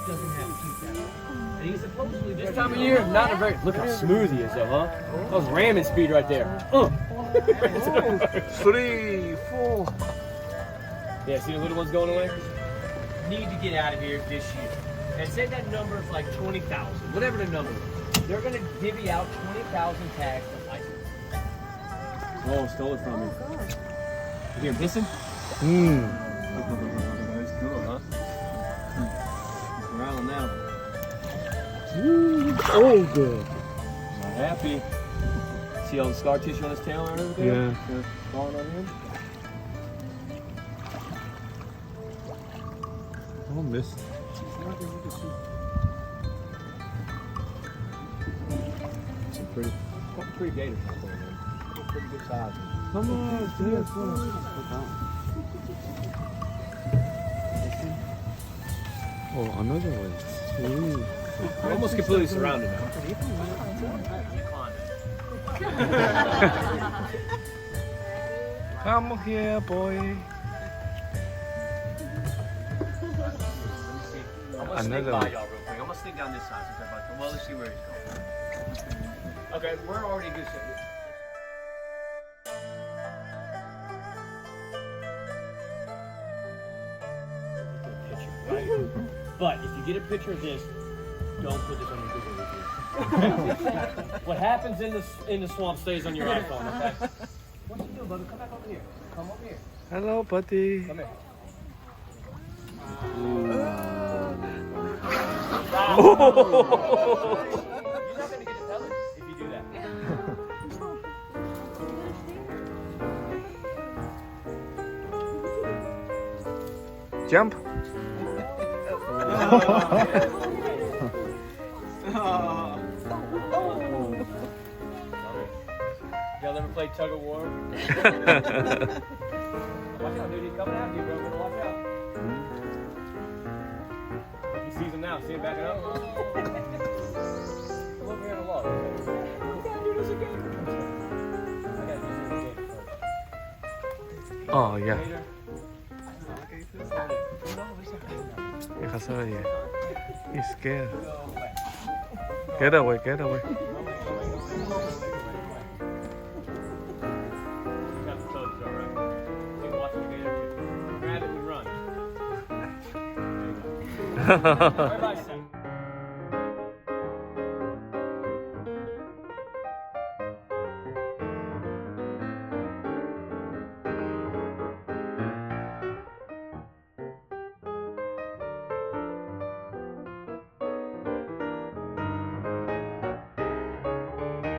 doesn't have teeth that long. And he's supposedly This time of year, not a very. Look how smooth he is, though, huh? That was ramming speed right there. 3, 4. Yeah, see the little ones going away? need to get out of here this year. And say that number is like 20,000, whatever the number is. They're going to divvy out 20,000 tags for license. Oh, stole it from me. You hear him hissing? That's cool, huh? He's growling now. Oh, good. Not happy. See all the scar tissue on his tail and everything? Yeah. Falling on him? Oh, miss. Some pretty gators out there, man. Pretty good size. Come on, yes. Oh, another one. We're almost completely surrounded now. Come here, boy. I'm gonna sneak by y'all real quick. I'm gonna sneak down this side since I'm well, let's see where he's going. Okay, we're already good. Right? But if you get a picture of this, don't put this on your Google review. What happens in the swamp stays on your iPhone, okay? What you doing, brother? Come back over here. Come over here. Hello, buddy. Come here. You're not gonna get to tell it if you do that. Jump. Y'all ever play tug of war? Watch out, dude. He's coming after you, bro. Better watch out. He sees him now. See him backing up? Come over here on the log. Okay? Dude, there's a gator. I gotta do this gator first. Oh, yeah. Gator. He's scared. Get away, get away. Got the tugs, all right? You can watch the gator. Grab it and run. There you go. Everybody